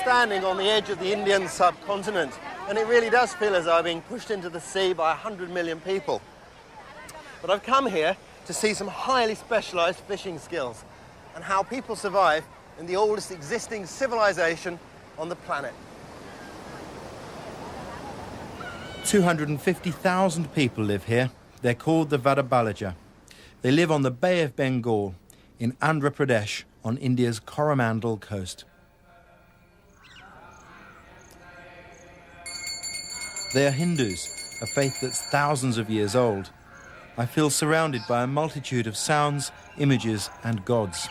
Standing on the edge of the Indian subcontinent, and it really does feel as though I'm being pushed into the sea by 100 million people. But I've come here to see some highly specialised fishing skills and how people survive in the oldest existing civilization on the planet. 250,000 people live here. They're called the Vadabalaja. They live on the Bay of Bengal in Andhra Pradesh on India's Coromandel coast. They are Hindus, a faith that's thousands of years old. I feel surrounded by a multitude of sounds, images and gods.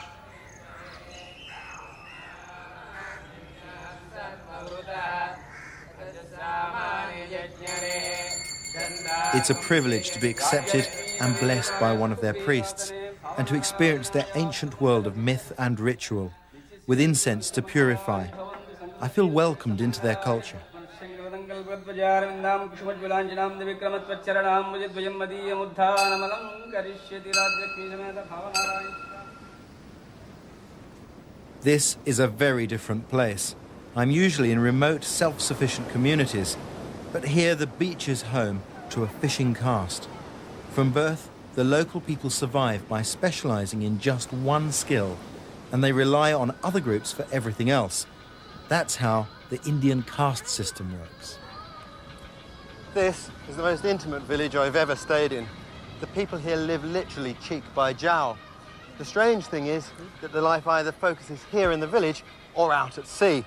It's a privilege to be accepted and blessed by one of their priests and to experience their ancient world of myth and ritual, with incense to purify. I feel welcomed into their culture. This is a very different place. I'm usually in remote, self-sufficient communities, but here the beach is home to a fishing caste. From birth, the local people survive by specialising in just one skill, and they rely on other groups for everything else. That's how the Indian caste system works. This is the most intimate village I've ever stayed in. The people here live literally cheek by jowl. The strange thing is that the life either focuses here in the village or out at sea.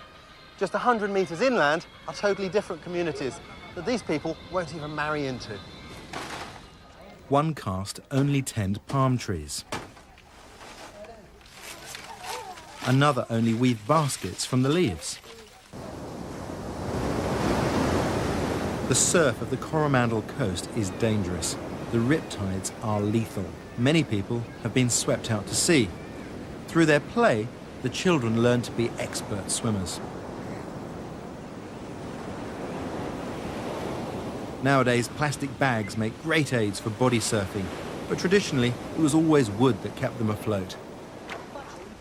Just 100 metres inland are totally different communities that these people won't even marry into. One caste only tend palm trees. Another only weave baskets from the leaves. The surf of the Coromandel coast is dangerous. The riptides are lethal. Many people have been swept out to sea. Through their play, the children learn to be expert swimmers. Nowadays, plastic bags make great aids for body surfing, but traditionally, it was always wood that kept them afloat.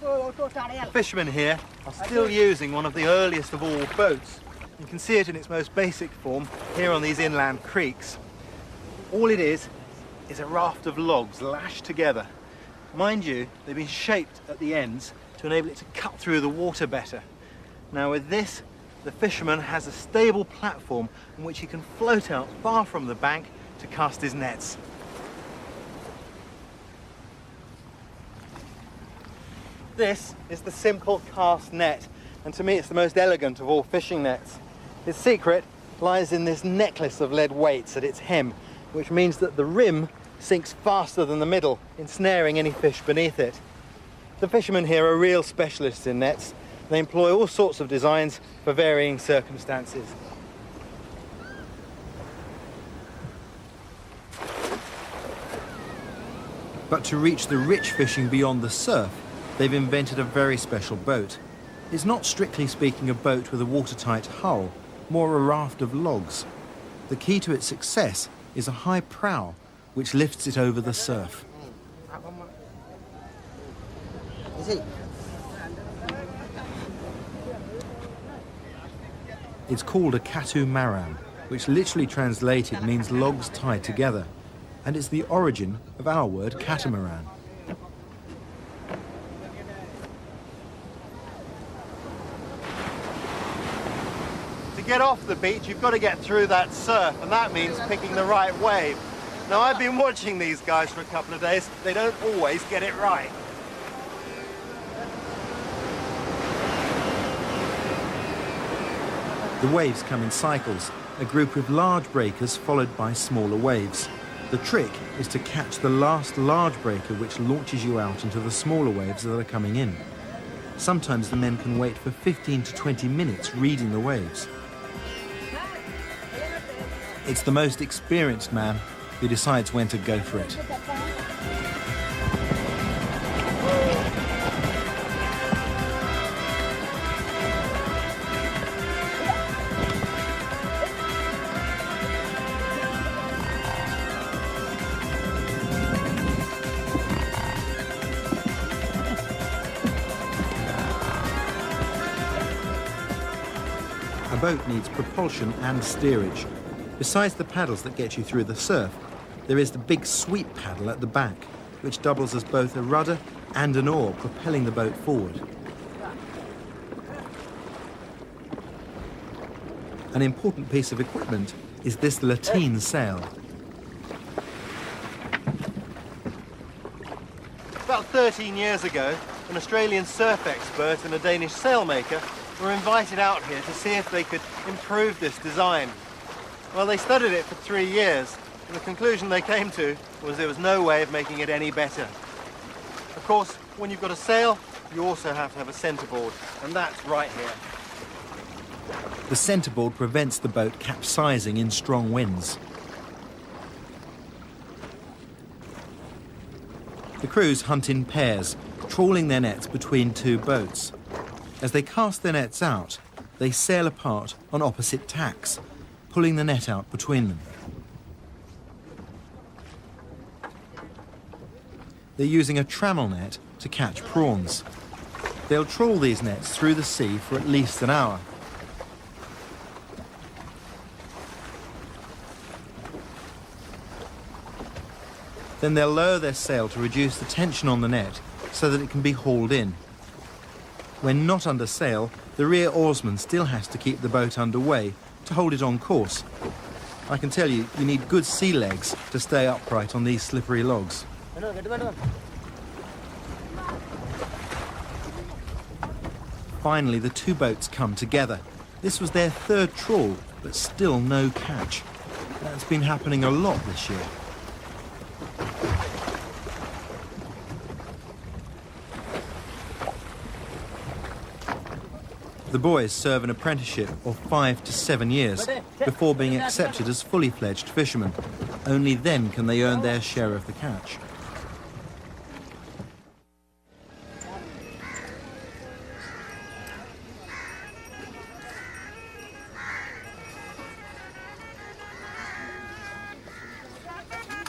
The fishermen here are still using one of the earliest of all boats. You can see it in its most basic form here on these inland creeks. All it is a raft of logs lashed together. Mind you, they've been shaped at the ends to enable it to cut through the water better. Now with this, the fisherman has a stable platform on which he can float out far from the bank to cast his nets. This is the simple cast net, and to me it's the most elegant of all fishing nets. Its secret lies in this necklace of lead weights at its hem, which means that the rim sinks faster than the middle, ensnaring any fish beneath it. The fishermen here are real specialists in nets. They employ all sorts of designs for varying circumstances. But to reach the rich fishing beyond the surf, they've invented a very special boat. It's not strictly speaking a boat with a watertight hull, more a raft of logs. The key to its success is a high prow, which lifts it over the surf. It's called a Katu Maram. which literally translated means logs tied together, and it's the origin of our word catamaran. To get off the beach, you've got to get through that surf, and that means picking the right wave. Now, I've been watching these guys for a couple of days. They don't always get it right. The waves come in cycles, a group of large breakers followed by smaller waves. The trick is to catch the last large breaker, which launches you out into the smaller waves that are coming in. Sometimes the men can wait for 15 to 20 minutes reading the waves. It's the most experienced man who decides when to go for it. A boat needs propulsion and steerage. Besides the paddles that get you through the surf, there is the big sweep paddle at the back, which doubles as both a rudder and an oar, propelling the boat forward. An important piece of equipment is this lateen sail. About 13 years ago, an Australian surf expert and a Danish sailmaker were invited out here to see if they could improve this design. Well, they studied it for 3 years, and the conclusion they came to was there was no way of making it any better. Of course, when you've got a sail, you also have to have a centreboard, and that's right here. The centreboard prevents the boat capsizing in strong winds. The crews hunt in pairs, trawling their nets between two boats. As they cast their nets out, they sail apart on opposite tacks, pulling the net out between them. They're using a trammel net to catch prawns. They'll trawl these nets through the sea for at least an hour. Then they'll lower their sail to reduce the tension on the net so that it can be hauled in. When not under sail, the rear oarsman still has to keep the boat underway to hold it on course. I can tell you, you need good sea legs to stay upright on these slippery logs. Finally, the two boats come together. This was their third trawl, but still no catch. That's been happening a lot this year. The boys serve an apprenticeship of 5 to 7 years before being accepted as fully fledged fishermen. Only then can they earn their share of the catch.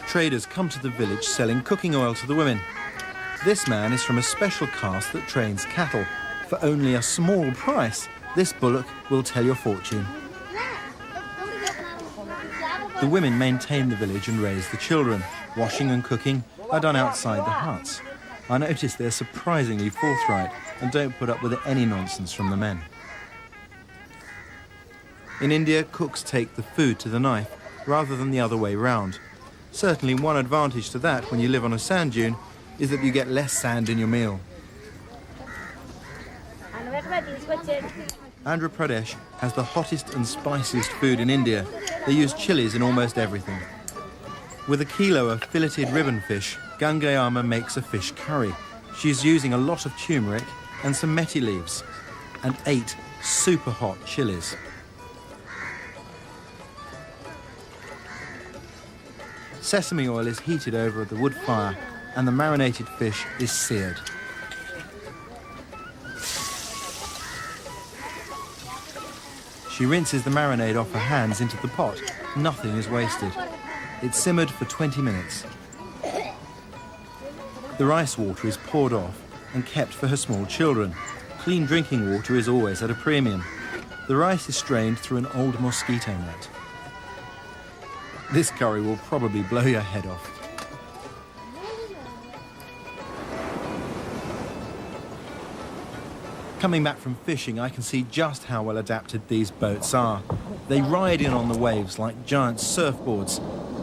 Traders come to the village selling cooking oil to the women. This man is from a special caste that trains cattle. For only a small price, this bullock will tell your fortune. The women maintain the village and raise the children. Washing and cooking are done outside the huts. I notice they're surprisingly forthright and don't put up with any nonsense from the men. In India, cooks take the food to the knife rather than the other way round. Certainly one advantage to that when you live on a sand dune is that you get less sand in your meal. Andhra Pradesh has the hottest and spiciest food in India. They use chilies in almost everything. With a kilo of filleted ribbon fish, Gangayama makes a fish curry. She's using a lot of turmeric and some methi leaves, and 8 super hot chilies. Sesame oil is heated over the wood fire, and the marinated fish is seared. She rinses the marinade off her hands into the pot. Nothing is wasted. It's simmered for 20 minutes. The rice water is poured off and kept for her small children. Clean drinking water is always at a premium. The rice is strained through an old mosquito net. This curry will probably blow your head off. Coming back from fishing, I can see just how well adapted these boats are. They ride in on the waves like giant surfboards,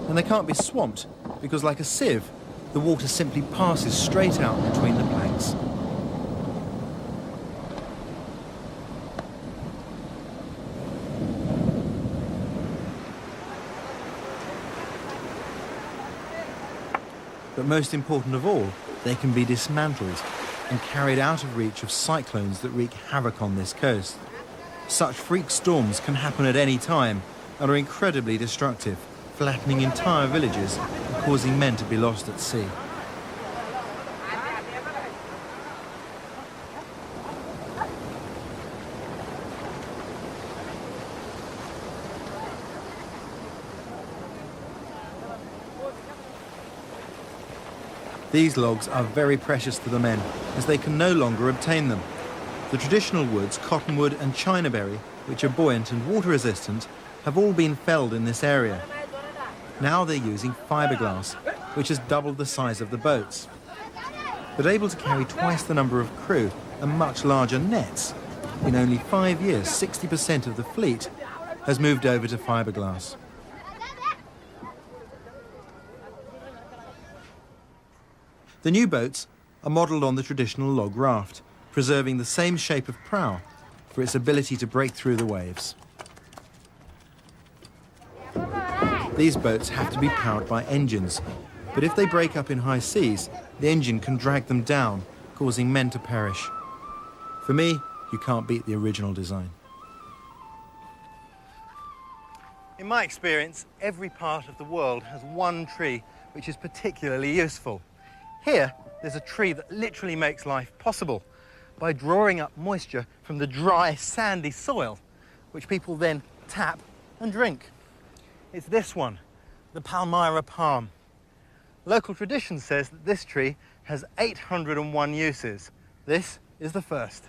and they can't be swamped because, like a sieve, the water simply passes straight out between the planks. But most important of all, they can be dismantled and carried out of reach of cyclones that wreak havoc on this coast. Such freak storms can happen at any time and are incredibly destructive, flattening entire villages and causing men to be lost at sea. These logs are very precious to the men, as they can no longer obtain them. The traditional woods, cottonwood and chinaberry, which are buoyant and water-resistant, have all been felled in this area. Now they're using fiberglass, which has doubled the size of the boats. But able to carry twice the number of crew and much larger nets, in only 5 years, 60% of the fleet has moved over to fiberglass. The new boats are modelled on the traditional log raft, preserving the same shape of prow for its ability to break through the waves. These boats have to be powered by engines, but if they break up in high seas, the engine can drag them down, causing men to perish. For me, you can't beat the original design. In my experience, every part of the world has one tree which is particularly useful. Here, there's a tree that literally makes life possible by drawing up moisture from the dry, sandy soil, which people then tap and drink. It's this one, the Palmyra palm. Local tradition says that this tree has 801 uses. This is the first.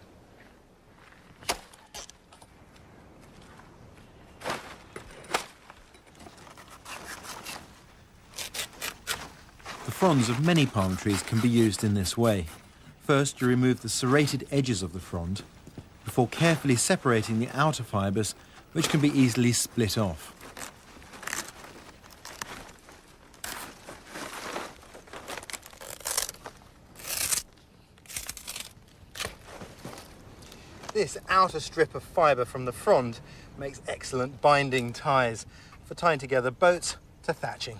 The fronds of many palm trees can be used in this way. First, you remove the serrated edges of the frond before carefully separating the outer fibres, which can be easily split off. This outer strip of fibre from the frond makes excellent binding ties for tying together boats to thatching.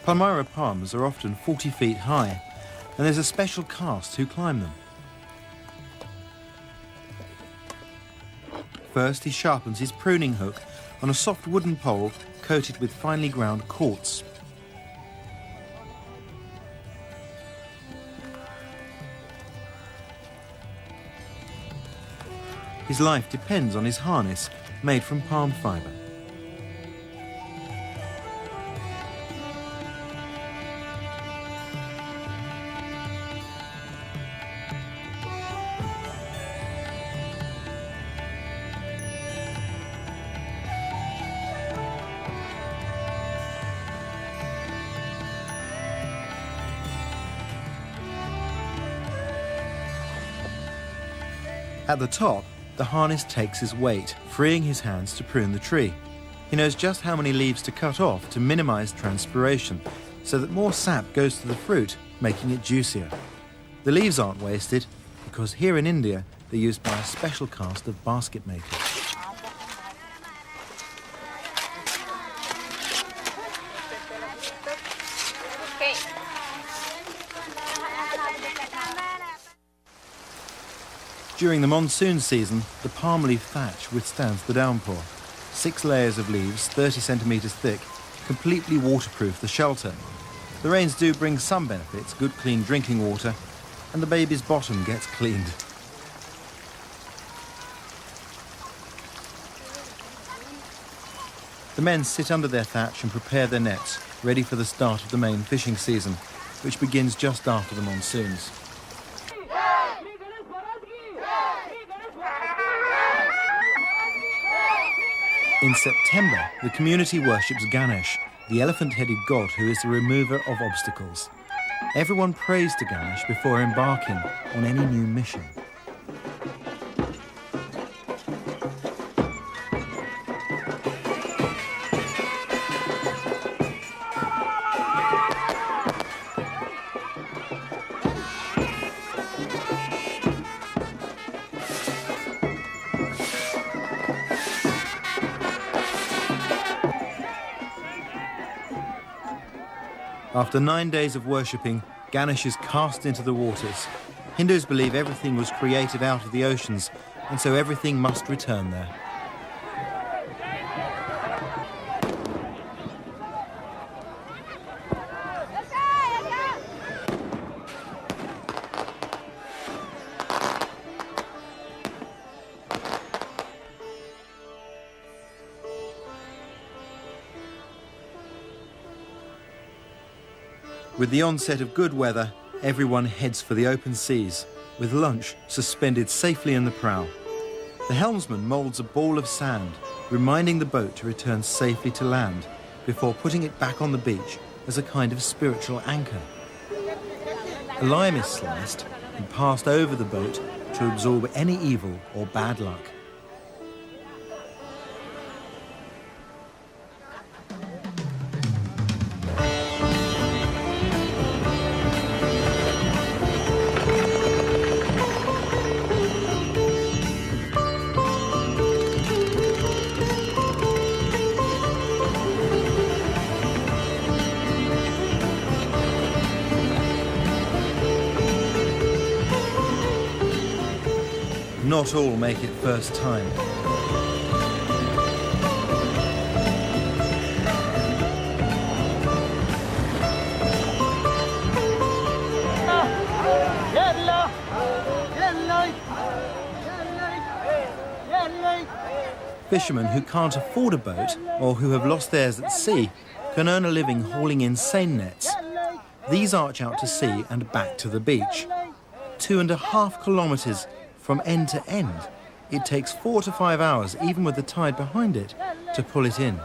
Palmyra palms are often 40 feet high, and there's a special caste who climb them. First, he sharpens his pruning hook on a soft wooden pole coated with finely ground quartz. His life depends on his harness, made from palm fibre. At the top, the harness takes his weight, freeing his hands to prune the tree. He knows just how many leaves to cut off to minimize transpiration, so that more sap goes to the fruit, making it juicier. The leaves aren't wasted, because here in India, they're used by a special caste of basket makers. During the monsoon season, the palm leaf thatch withstands the downpour. 6 layers of leaves, 30 centimetres thick, completely waterproof the shelter. The rains do bring some benefits, good clean drinking water, and the baby's bottom gets cleaned. The men sit under their thatch and prepare their nets, ready for the start of the main fishing season, which begins just after the monsoons. In September, the community worships Ganesh, the elephant-headed god who is the remover of obstacles. Everyone prays to Ganesh before embarking on any new mission. After 9 days of worshipping, Ganesh is cast into the waters. Hindus believe everything was created out of the oceans, and so everything must return there. With the onset of good weather, everyone heads for the open seas, with lunch suspended safely in the prow. The helmsman moulds a ball of sand, reminding the boat to return safely to land before putting it back on the beach as a kind of spiritual anchor. A lime is sliced and passed over the boat to absorb any evil or bad luck. Not all make it first time. Fishermen who can't afford a boat or who have lost theirs at sea can earn a living hauling in seine nets. These arch out to sea and back to the beach. 2.5 kilometres from end to end. It takes 4 to 5 hours, even with the tide behind it, to pull it in.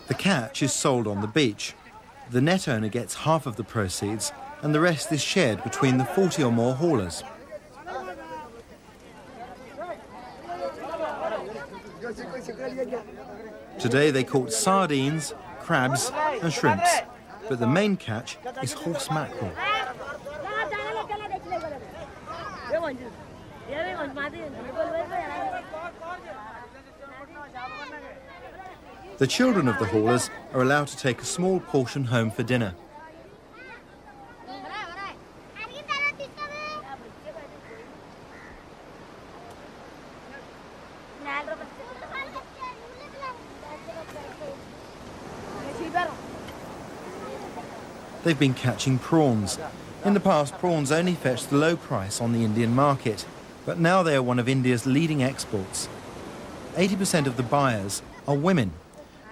The catch is sold on the beach. The net owner gets half of the proceeds, and the rest is shared between the 40 or more haulers. Today they caught sardines, crabs and shrimps, but the main catch is horse mackerel. The children of the haulers are allowed to take a small portion home for dinner. They've been catching prawns. In the past, prawns only fetched the low price on the Indian market, but now they are one of India's leading exports. 80% of the buyers are women,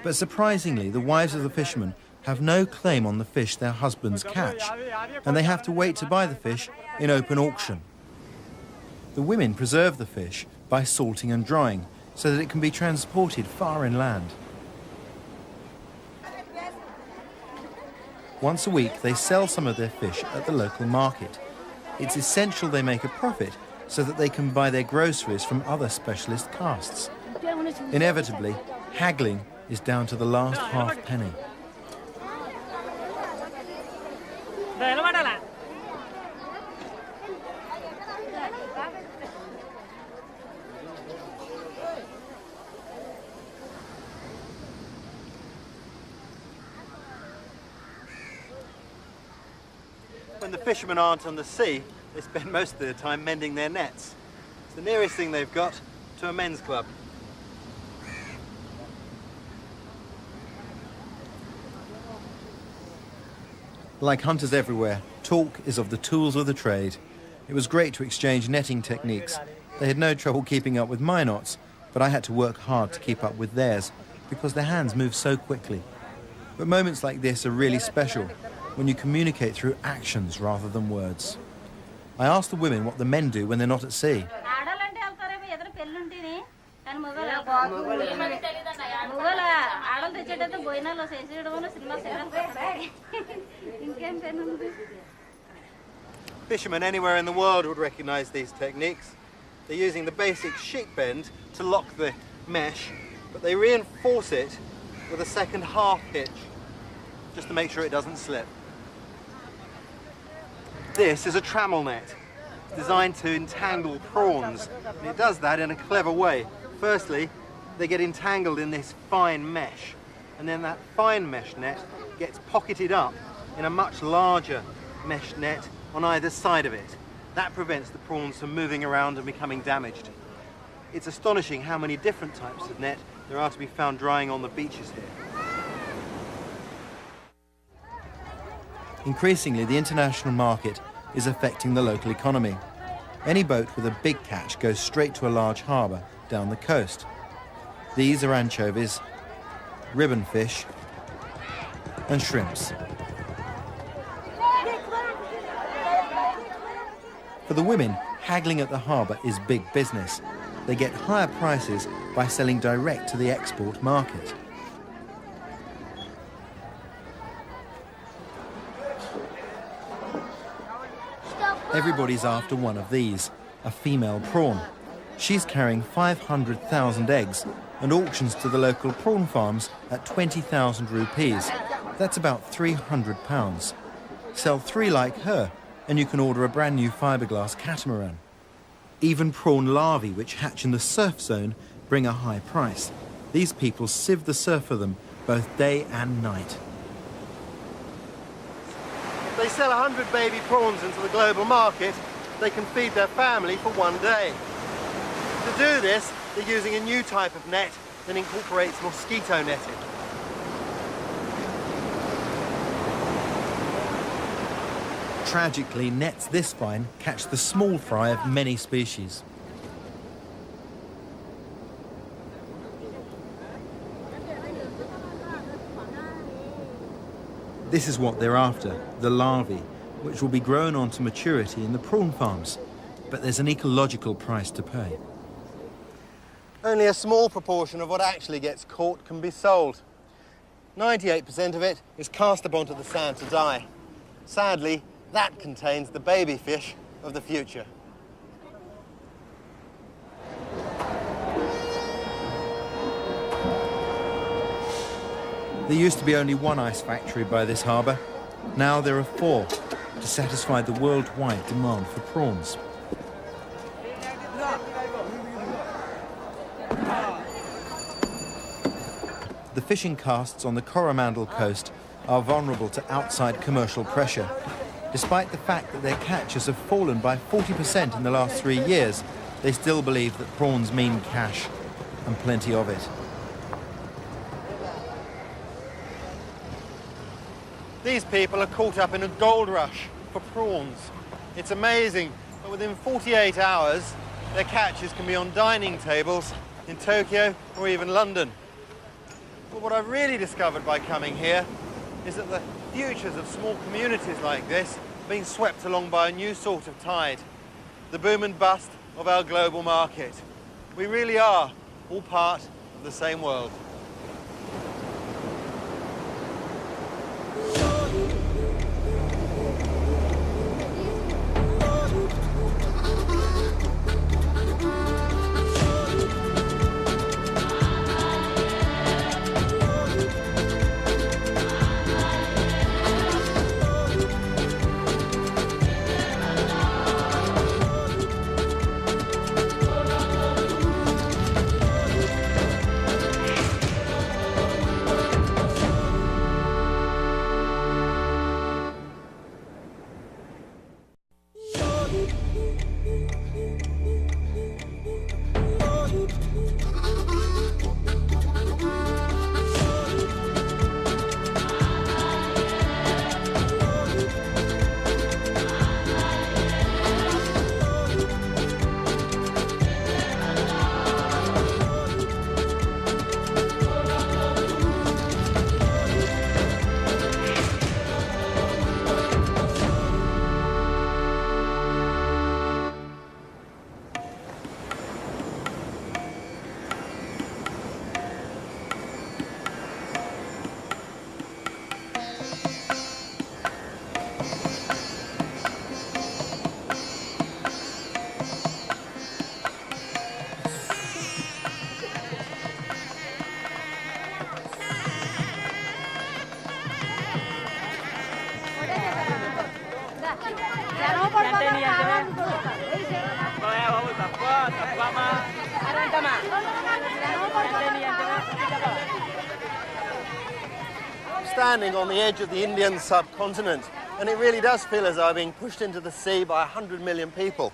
but surprisingly, the wives of the fishermen have no claim on the fish their husbands catch, and they have to wait to buy the fish in open auction. The women preserve the fish by salting and drying so that it can be transported far inland. Once a week, they sell some of their fish at the local market. It's essential they make a profit so that they can buy their groceries from other specialist castes. Inevitably, haggling is down to the last half penny. When the fishermen aren't on the sea, they spend most of their time mending their nets. It's the nearest thing they've got to a men's club. Like hunters everywhere, talk is of the tools of the trade. It was great to exchange netting techniques. They had no trouble keeping up with my knots, but I had to work hard to keep up with theirs because their hands move so quickly. But moments like this are really special when you communicate through actions rather than words. I asked the women what the men do when they're not at sea. Fishermen anywhere in the world would recognize these techniques. They're using the basic sheet bend to lock the mesh, but they reinforce it with a second half hitch just to make sure it doesn't slip. This is a trammel net designed to entangle prawns, and it does that in a clever way. Firstly, they get entangled in this fine mesh, and then that fine mesh net gets pocketed up in a much larger mesh net on either side of it. That prevents the prawns from moving around and becoming damaged. It's astonishing how many different types of net there are to be found drying on the beaches here. Increasingly, the international market is affecting the local economy. Any boat with a big catch goes straight to a large harbour down the coast. These are anchovies, ribbon fish, and shrimps. For the women, haggling at the harbour is big business. They get higher prices by selling direct to the export market. Everybody's after one of these, a female prawn. She's carrying 500,000 eggs and auctions to the local prawn farms at 20,000 rupees. That's about £300. Sell 3 like her and you can order a brand new fiberglass catamaran. Even prawn larvae, which hatch in the surf zone, bring a high price. These people sieve the surf for them both day and night. They sell 100 baby prawns into the global market. They can feed their family for one day. To do this, they're using a new type of net that incorporates mosquito netting. Tragically, nets this fine catch the small fry of many species. This is what they're after, the larvae, which will be grown on to maturity in the prawn farms. But there's an ecological price to pay. Only a small proportion of what actually gets caught can be sold. 98% of it is cast up onto the sand to die. Sadly, that contains the baby fish of the future. There used to be only one ice factory by this harbour. Now there are 4 to satisfy the worldwide demand for prawns. The fishing casts on the Coromandel coast are vulnerable to outside commercial pressure. Despite the fact that their catches have fallen by 40% in the last 3 years, they still believe that prawns mean cash, and plenty of it. These people are caught up in a gold rush for prawns. It's amazing, but within 48 hours, their catches can be on dining tables in Tokyo or even London. But what I've really discovered by coming here is that the futures of small communities like this are being swept along by a new sort of tide, the boom and bust of our global market. We really are all part of the same world. I'm standing on the edge of the Indian subcontinent, and it really does feel as though I'm being pushed into the sea by 100 million people.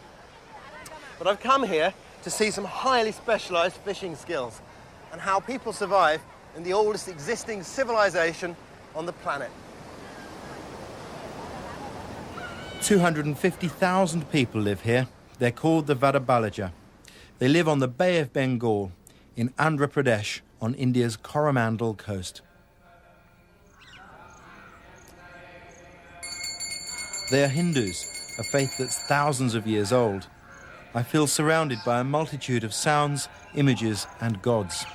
But I've come here to see some highly specialised fishing skills and how people survive in the oldest existing civilization on the planet. 250,000 people live here. They're called the Vadabalaja. They live on the Bay of Bengal in Andhra Pradesh on India's Coromandel coast. They are Hindus, a faith that's thousands of years old. I feel surrounded by a multitude of sounds, images and gods.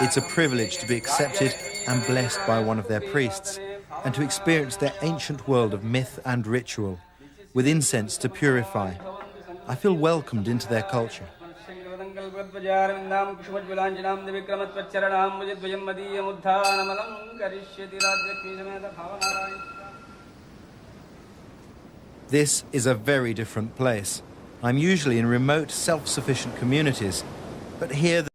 It's a privilege to be accepted and blessed by one of their priests and to experience their ancient world of myth and ritual, with incense to purify. I feel welcomed into their culture. This is a very different place. I'm usually in remote, self-sufficient communities, but here